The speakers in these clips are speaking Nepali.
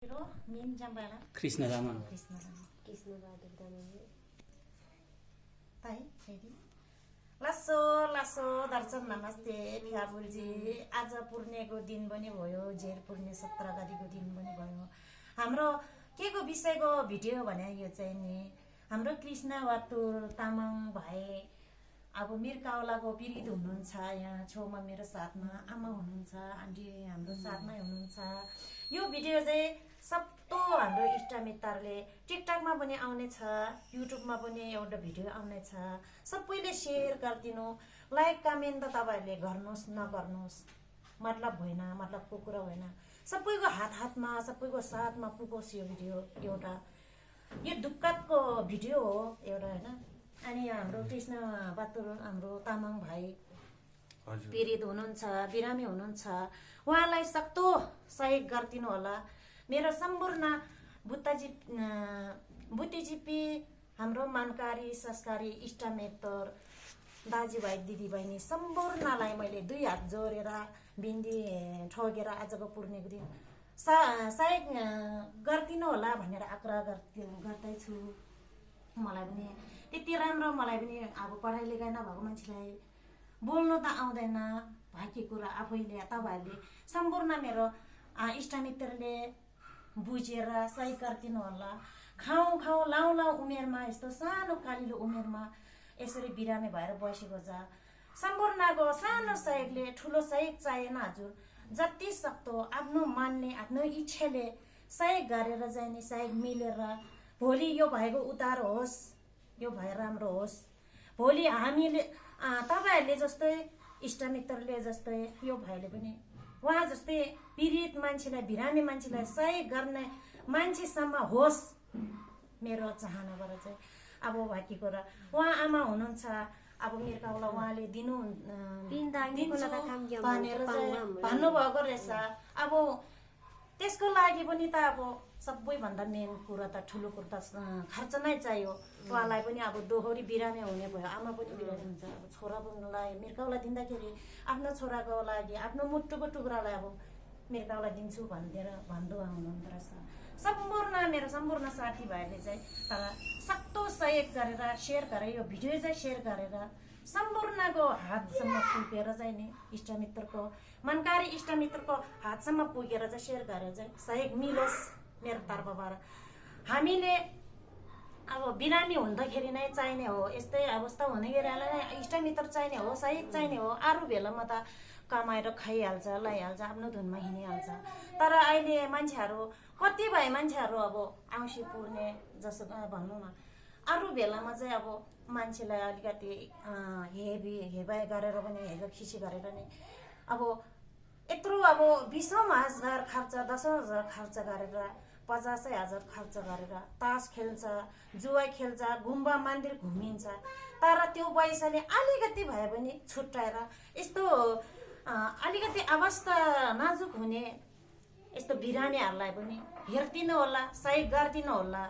कृष्ण रामा लासो लासो दर्शन नमस्ते फियाबुलजी। आज पूर्णेको दिन पनि भयो, जेठ पूर्णे 17 गतिको दिन पनि भयो। हाम्रो के को विषयको भिडियो भने यो चाहिँ नि हाम्रो कृष्ण बहादुर तामाङ भाइ अब मिर्काउलाको पीडित हुनुहुन्छ। यहाँ छेउमा मेरो साथमा आमा हुनुहुन्छ, आन्टी हाम्रो साथमै हुनुहुन्छ। यो भिडियो चाहिँ सबतो हाम्रो इष्टमित्रले टिकटकमा पनि आउनेछ, युट्युबमा पनि एउटा भिडियो आउनेछ। सबैले सेयर गरिदिनु, लाइक कमेन्ट त तपाईँहरूले गर्नुहोस् नगर्नुहोस् मतलब होइन, मतलबको कुरा होइन। सबैको हातमा सबैको साथमा पुगोस् यो भिडियो। एउटा यो दुःखदको भिडियो हो एउटा होइन। अनि हाम्रो कृष्ण बहादुर हाम्रो तामाङ भाइ पीडित हुनुहुन्छ, बिरामी हुनुहुन्छ। उहाँलाई सक्दो सहयोग गरिदिनु होला। मेरो सम्पूर्ण बुद्धिजीवी हाम्रो मानकारी संस्कारी इष्टमित्र दाजुभाइ दिदीबहिनी सम्पूर्णलाई मैले 2 हात जोडेर बिन्दी ठोकेर आजको पूर्णेको दिन सहयोग गरिदिनु होला भनेर आग्रह गर्दैछु। मलाई पनि त्यति राम्रो मलाई पनि अब पढाइ लेखाइ नभएको मान्छेलाई बोल्नु त आउँदैन, बाँकी कुरा आफैले तपाईँहरूले सम्पूर्ण मेरो इष्टमित्रले बुझेर सही गरिदिनु होला। खाउँ लाउँ उमेरमा यस्तो सानो कालिलो उमेरमा यसरी बिरामी भएर बसेको छ। सम्पूर्णको सानो सहयोगले ठुलो सहयोग चाहिएन हजुर। जति सक्दो आफ्नो मनले आफ्नो इच्छाले सहयोग गरेर चाहिँ नि सहयोग मिलेर भोलि यो भएको उद्धार होस्, यो भए राम्रो होस्। भोलि हामीले तपाईँहरूले जस्तै इष्टमित्रले जस्तै यो भाइले पनि उहाँ जस्तै पीडित मान्छेलाई बिरामी मान्छेलाई सहयोग गर्ने मान्छेसम्म होस् मेरो चाहनाबाट चाहिँ। अब बाँकी कुरा उहाँ आमा हुनुहुन्छ, अब मिर्काउला उहाँले दिनु भनेर भन्नुभएको रहेछ। अब त्यसको लागि पनि त अब सबैभन्दा मेन कुरा त ठुलो कुरा त खर्च नै चाहियो। उहाँलाई पनि अब दोहोरी बिरामी हुने भयो, आमा पनि बिरामी हुन्छ। अब छोरालाई मिर्काउला दिँदाखेरि आफ्नो छोराको लागि आफ्नो मुटुको टुक्रालाई अब मिर्काउला दिन्छु भनेर भन्दै आउनुहुँदो रहेछ। सम्पूर्ण मेरो सम्पूर्ण साथीभाइहरूले चाहिँ तर सक्दो सहयोग गरेर सेयर गरेर यो भिडियो चाहिँ सेयर गरेर सम्पूर्णको हातसम्म पुगेर चाहिँ नि इष्टमित्रको मनकारी इष्टमित्रको हातसम्म पुगेर चाहिँ सेयर गरेर चाहिँ सहयोग मिलोस् मेरो तर्फबाट। हामीले अब बिरामी हुँदाखेरि नै चाहिने हो, यस्तै अवस्था हुनेलाई इष्टमित्र चाहिने हो, सहयोग चाहिने हो। अरू बेलामा त कमाएर खाइहाल्छ, लैहाल्छ, आफ्नो धुनमा हिँडिहाल्छ। तर अहिले मान्छेहरू कतिपय मान्छेहरू अब औँसी पुर्ने जसो भनौँ न, अरू बेलामा चाहिँ अब मान्छेलाई अलिकति हेबाइ गरेर पनि खिसी गरेर नि अब यत्रो अब 20,000 खर्च 10,000 खर्च गरेर 50,000 खर्च गरेर तास खेल्छ, जुवा खेल्छ, गुम्बा मन्दिर घुमिन्छ। तर त्यो पैसाले अलिकति भए पनि छुट्याएर यस्तो अलिकति अवस्था नाजुक हुने यस्तो बिरामीहरूलाई पनि हेरिदिनु होला, सहयोग गरिदिनु होला।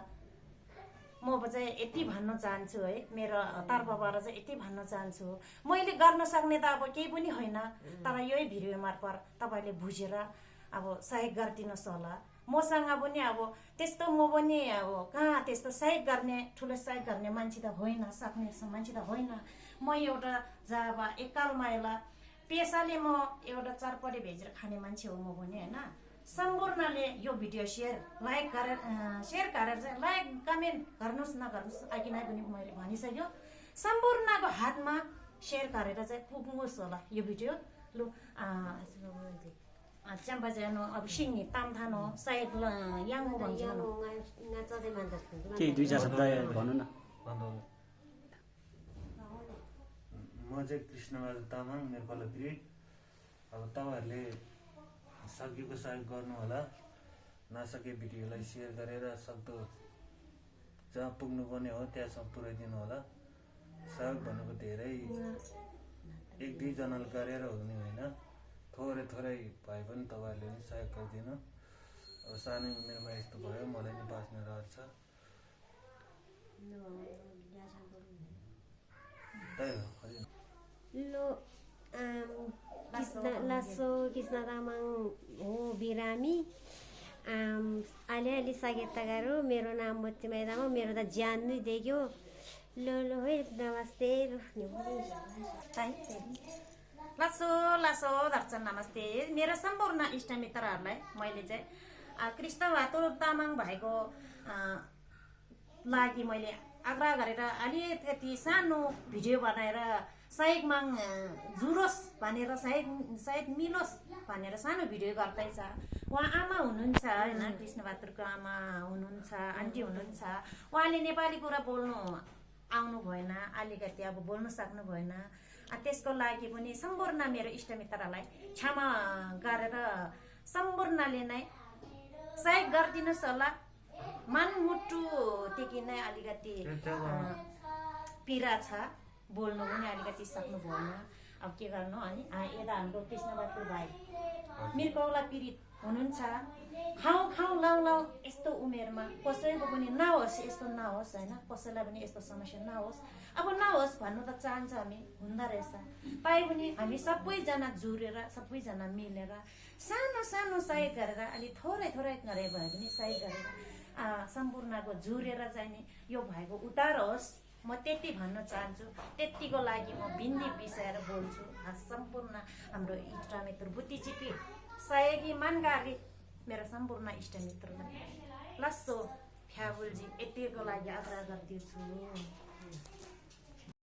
म चाहिँ यति भन्न चाहन्छु है, मेरो तर्फबाट चाहिँ यति भन्न चाहन्छु। मैले गर्न सक्ने त अब केही पनि होइन, तर यही भिडियो मार्फत तपाईँले बुझेर अब सहयोग गरिदिनुहोस् होला। मसँग पनि अब त्यस्तो म पनि अब कहाँ त्यस्तो सहयोग गर्ने ठुलो सहयोग गर्ने मान्छे त होइन, सक्ने मान्छे त होइन। म एउटा जब एकाल माइला पेसाले म एउटा चरपटे भेजेर खाने मान्छे हो म पनि होइन। सम्पूर्णले यो भिडियो सेयर गरेर चाहिँ लाइक कमेन्ट गर्नुहोस् नगर्नुहोस् अघि नै पनि मैले भनिसक्यो। सम्पूर्णको हातमा सेयर गरेर चाहिँ पुग्नुहोस् होला यो भिडियो। लु चम्पा जानु अब सिङ्गी तामथानो सायद याङ्गो भन्छ केही 2-4 शब्द भन्नु न। म चाहिँ कृष्णबहादुर तामाङ मिर्काउला पीडित। अब तपाईँहरूले सकेको सहयोग गर्नु होला, नसके भिडियोलाई सेयर गरेर सक्दो जहाँ पुग्नुपर्ने हो त्यहाँसम्म पुर्याइदिनु होला। सहयोग भनेको धेरै 1-2 जनाले गरेर हुने होइन, थोरै भए पनि तपाईँहरूले पनि सहयोग गरिदिनु। अब सानै उमेरमा यस्तो भयो, मलाई नि बाँच्ने रहर छ। त्यही हो। कृष्ण तामाङ हो बिरामी। अलिअलि सङ्गीतकारहरू मेरो नाम मोती मैदामा मेरो त ज्यान नै देख्यो लो लो है नमस्ते लासो लासो दर्शन नमस्ते मेरो सम्पूर्ण इष्टमित्रहरूलाई मैले चाहिँ कृष्णबहादुर तामाङ भाइको लागि मैले आग्रह गरेर अलिकति सानो भिडियो बनाएर सहयोग माग जुरोस् भनेर सहयोग मिलोस् भनेर सानो भिडियो गर्दैछ। उहाँ आमा हुनुहुन्छ होइन, कृष्णबहादुरको आमा हुनुहुन्छ, आन्टी हुनुहुन्छ। उहाँले नेपाली कुरा बोल्नु आउनु भएन, अलिकति अब बोल्नु सक्नु भएन। त्यसको लागि पनि सम्पूर्ण मेरो इष्टमित्रलाई क्षमा गरेर सम्पूर्णले नै सहयोग गरिदिनुहोस् होला। मनमुटुदेखि नै अलिकति पीडा छ, बोल्नु पनि अलिकति सक्नु भएन। अब के गर्नु अनि यता हाम्रो कृष्णबहादुर भाइ मृगौला पीडित हुनुहुन्छ। खाऊ खाऊ लाउ लाउ यस्तो उमेरमा कसैको पनि नहोस्, यस्तो नहोस् होइन, कसैलाई पनि यस्तो समस्या नहोस्। अब नहोस् भन्नु त चाहन्छ हामी, हुँदो रहेछ। पाए पनि हामी सबैजना जुरेर सबैजना मिलेर सानो सानो सहयोग गरेर अलिक थोरै थोरै गरे भए पनि सहयोग गरेर सम्पूर्णको जुरेर चाहिँ नि यो भएको उतार होस्, म त्यति भन्न चाहन्छु। त्यतिको लागि म बिन्दी बिसाएर बोल्छु। सम्पूर्ण हाम्रो इष्टमित्र बुद्धिजीवी सहयोगी मानकारी मेरो सम्पूर्ण इष्टमित्रलाई लस्सो फ्याबुलजी यतिको लागि आग्रह गर्दछु।